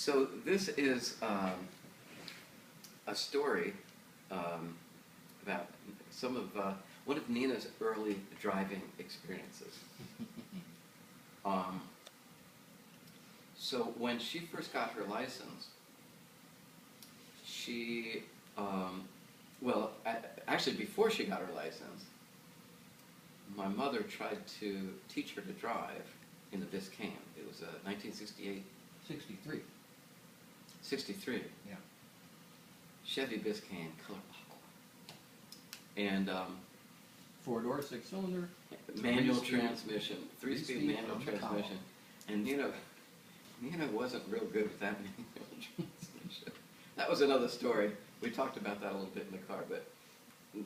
So this is a story about some of one of Nina's early driving experiences. So when she first got her license, she, actually before she got her license, my mother tried to teach her to drive in the Biscayne. It was 1968. 63. 63. Yeah. Chevy Biscayne, color aqua. And Four-door, six-cylinder. Manual transmission, three-speed manual transmission. And Nina wasn't real good with that manual transmission. That was another story. We talked about that a little bit in the car, but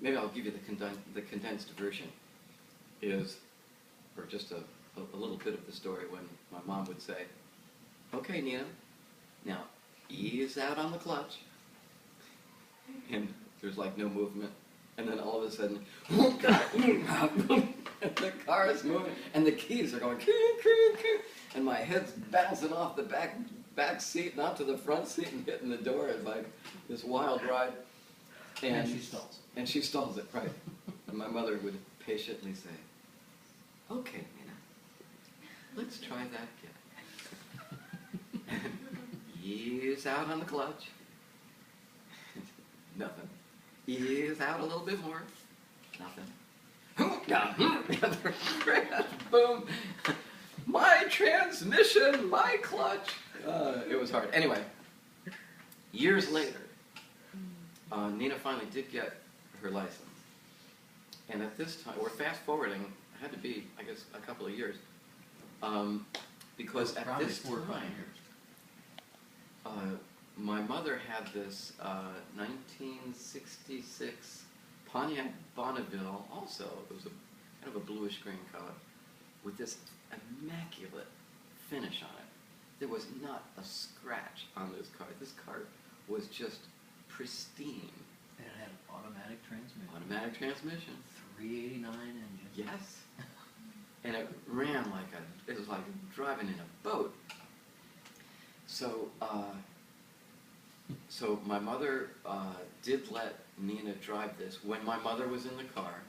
maybe I'll give you the condensed version. Or just a little bit of the story when my mom would say, "Okay, Nina, now ease out on the clutch." And there's like no movement. And then all of a sudden, and the car is moving, and the keys are going, and my head's bouncing off the back seat and onto the front seat and hitting the door. It's like this wild ride. And she stalls. And she stalls it, right. And my mother would patiently say, "Okay, Nina, let's try that again." Ease out on the clutch. Nothing. Ease out a little bit more. Nothing. Boom. My transmission, my clutch. It was hard. Anyway, years later, Nina finally did get her license. And at this time, we're fast forwarding, it had to be, I guess, a couple of years. Because at this time, 4 or 5 years. My mother had this 1966 Pontiac Bonneville also. It was kind of a bluish green color with this immaculate finish on it. There was not a scratch on this car. This car was just pristine. And it had an automatic transmission. Automatic transmission. 389 engine. Yes. And it ran like it was like driving in a boat. So my mother did let Nina drive this when my mother was in the car,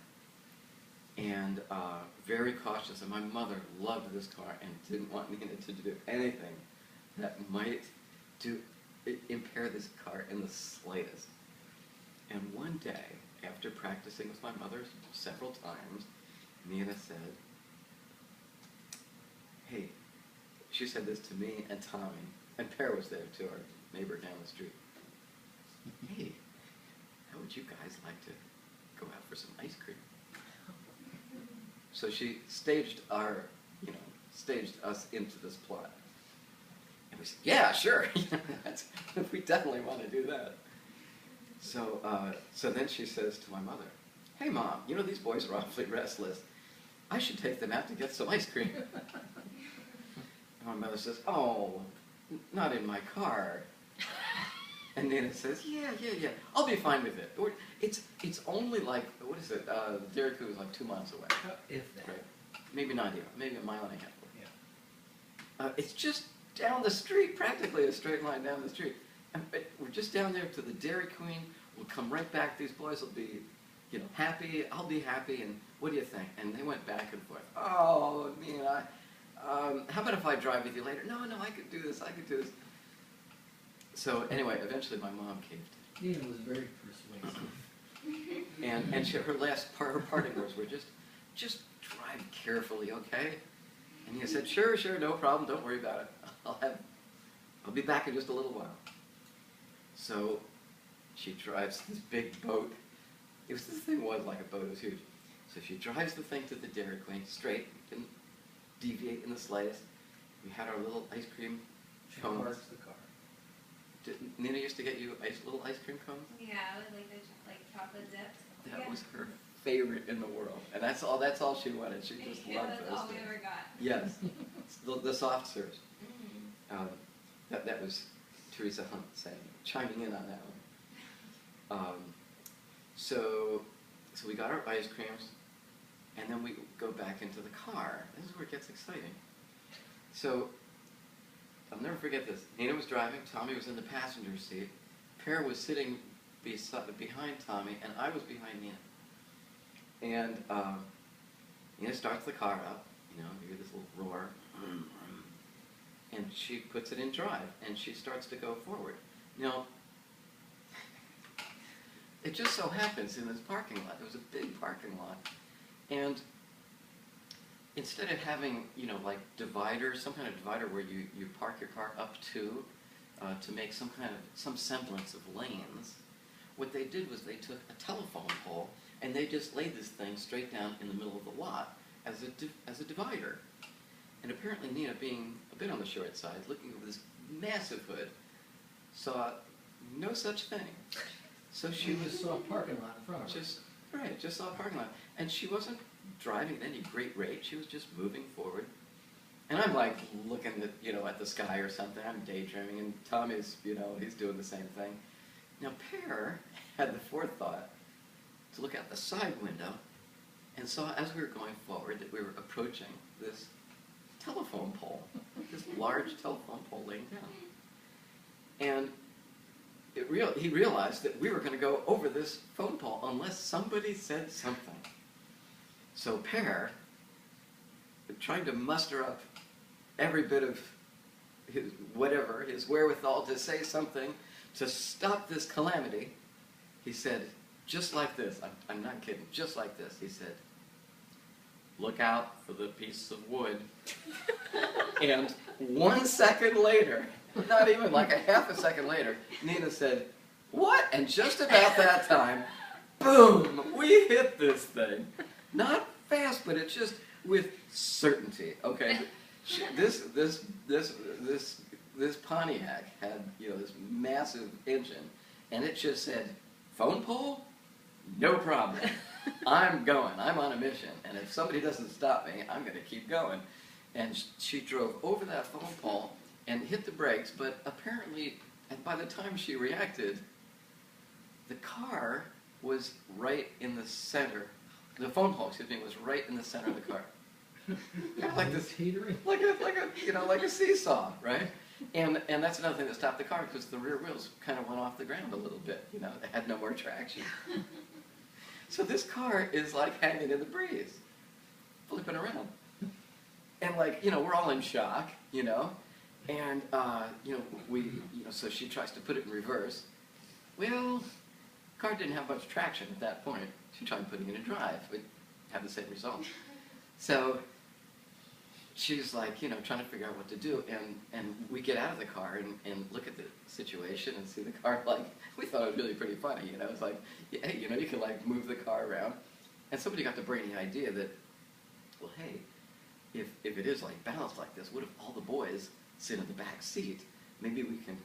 and very cautious. And my mother loved this car and didn't want Nina to do anything that might impair this car in the slightest. And one day, after practicing with my mother several times, Nina said, "Hey," she said this to me and Tommy, and Per was there too, our neighbor down the street. "Hey, how would you guys like to go out for some ice cream?" So she staged us into this plot. And we said, "Yeah, sure." We definitely want to do that. So then she says to my mother, "Hey, Mom, you know these boys are awfully restless. I should take them out to get some ice cream." And my mother says, "Oh, not in my car." And Nina says, yeah, I'll be fine with it. It's only like, what is it, Dairy Queen is like 2 miles away. If that. Right. Maybe not even, maybe a mile and a half away. Yeah. It's just down the street, practically a straight line down the street. And we're just down there to the Dairy Queen. We'll come right back. These boys will be, happy. I'll be happy. And what do you think? And they went back and forth. "Oh, Nina, how about if I drive with you later?" No, I could do this. So anyway, eventually my mom caved. Nina was very persuasive. And her parting words were just drive carefully, okay? And Nina said, sure, no problem, don't worry about it. I'll be back in just a little while. So she drives this big boat. This thing was like a boat, it was huge. So she drives the thing to the Dairy Queen, straight, didn't deviate in the slightest. We had our little ice cream cones. She parks the car. Nina used to get you little ice cream cones? Yeah, with like chocolate dips. That was her favorite in the world, and that's all she wanted. She just loved those. That's all we ever got. Yes, the soft serves. Mm-hmm. That was Teresa Hunt chiming in on that one. So we got our ice creams, and then we go back into the car. This is where it gets exciting. So I'll never forget this. Nina was driving, Tommy was in the passenger seat, Per was sitting behind Tommy, and I was behind Nina. And Nina starts the car up, you know, you hear this little roar, and she puts it in drive, and she starts to go forward. Now, it just so happens in this parking lot, there was a big parking lot, and instead of having, you know, like dividers, some kind of divider where you park your car up to make some semblance of lanes, what they did was they took a telephone pole and they just laid this thing straight down in the middle of the lot as a divider. And apparently Nina, being a bit on the short side, looking over this massive hood, saw no such thing. So she just saw a parking lot in front of her. Just saw a parking lot. And she wasn't driving at any great rate, she was just moving forward. And I'm like looking at, you know, at the sky or something, I'm daydreaming, and Tommy's, you know, he's doing the same thing. Now Per had the forethought to look out the side window and saw as we were going forward that we were approaching this telephone pole, this large telephone pole laying down. And he realized that we were going to go over this phone pole unless somebody said something. So Per, trying to muster up every bit of his wherewithal to say something to stop this calamity, he said, just like this, I'm not kidding, just like this, he said, "Look out for the piece of wood." And 1 second later, not even like a half a second later, Nina said, "What?" And just about that time, boom, we hit this thing. Not fast, but it's just with certainty. Okay, this Pontiac had, you know, this massive engine, and it just said, "Phone pole? No problem. I'm going. I'm on a mission, and if somebody doesn't stop me, I'm going to keep going." And she drove over that phone pole and hit the brakes, but apparently, and by the time she reacted, the car was right in the center. The phone pole, excuse me, was right in the center of the car. Kind of like this, teetering, like a seesaw, right? And that's another thing that stopped the car, because the rear wheels kind of went off the ground a little bit. You know, it had no more traction. So this car is like hanging in the breeze, flipping around. And like, you know, we're all in shock, you know, and so she tries to put it in reverse. Well, the car didn't have much traction at that point. She tried putting it in drive. We'd have the same result. So she's like, you know, trying to figure out what to do, and we get out of the car and look at the situation and see the car, like, we thought it was really pretty funny, you know, it's like, hey, you know, you can like move the car around, and somebody got the brainy idea that, well, hey, if it is like balanced like this, what if all the boys sit in the back seat? Maybe we can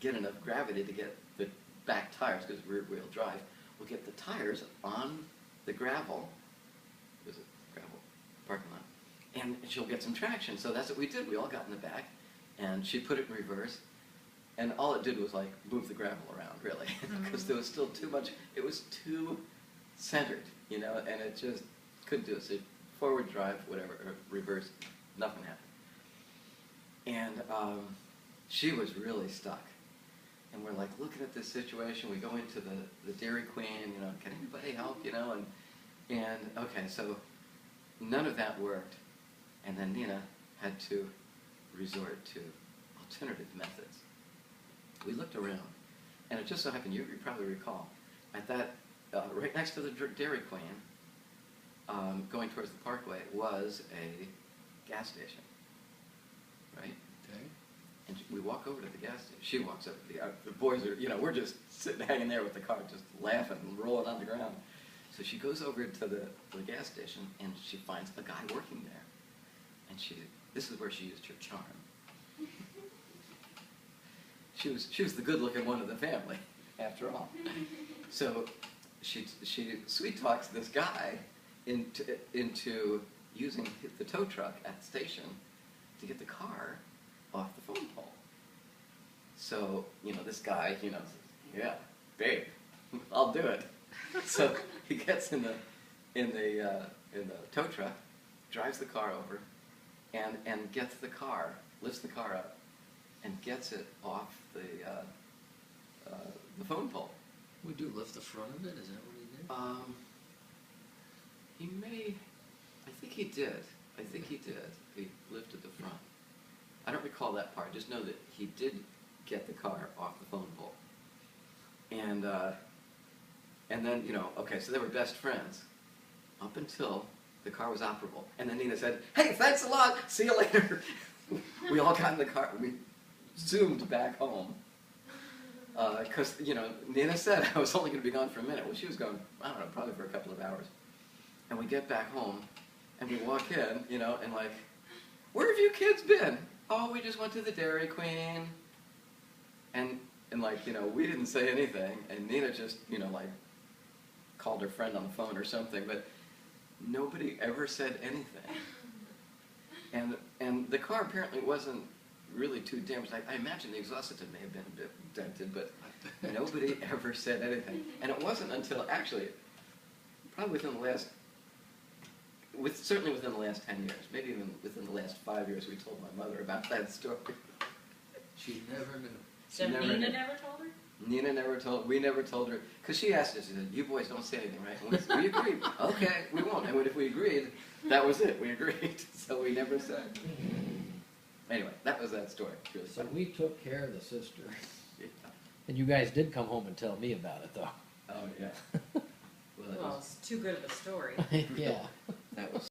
get enough gravity to get the back tires, because rear wheel drive, we'll get the tires on the gravel, was it gravel, parking lot, and she'll get some traction. So that's what we did. We all got in the back, and she put it in reverse, and all it did was like move the gravel around, really, because there was still too much, it was too centered, you know, and it just couldn't do it. So forward drive, whatever, or reverse, nothing happened. And she was really stuck. And we're like looking at this situation. We go into the Dairy Queen, you know, can anybody help, you know, and okay, so none of that worked. And then Nina had to resort to alternative methods. We looked around, and it just so happened, you probably recall, at that, right next to the Dairy Queen, going towards the Parkway, was a gas station, right? Okay. And we walk over to the gas station. She walks over to the boys are, you know, we're just sitting hanging there with the car, just laughing and rolling on the ground. So she goes over to the gas station, and she finds a guy working there. And this is where she used her charm. She was the good-looking one of the family, after all. So she sweet talks this guy into using the tow truck at the station to get the car off the phone pole. So, you know, this guy, you know, says, "Yeah, babe, I'll do it." So he gets in the tow truck, drives the car over, and gets the car, lifts the car up, and gets it off the phone pole. Would you lift the front of it? Is that what he did? He may, I think he did. He lifted the front. I don't recall that part. Just know that he did get the car off the phone pole. And then, you know, okay, so they were best friends up until the car was operable. And then Nina said, "Hey, thanks a lot. See you later." We all got in the car. We zoomed back home. Because, you know, Nina said I was only going to be gone for a minute. Well, she was gone, I don't know, probably for a couple of hours. And we get back home, and we walk in, you know, and like, "Where have you kids been?" "Oh, we just went to the Dairy Queen." And like, you know, we didn't say anything, and Nina just, you know, like, called her friend on the phone or something, but nobody ever said anything. And the car apparently wasn't really too damaged. I imagine the exhaust system may have been a bit dented, but nobody ever said anything. And it wasn't until, actually, probably certainly within the last 10 years, maybe even within the last 5 years, we told my mother about that story. She never knew. So She never Nina knew. never told her? Nina never told, we never told her, because she asked us, she said, "You boys don't say anything, right?" And we agreed. "Okay, we won't." And if we agreed, that was it, we agreed. So we never said. Anyway, that was that story. It's really So funny. we took care of the sister. Yeah. And you guys did come home and tell me about it, though. Oh, yeah. Well, Well, it's too good of a story. Yeah. that was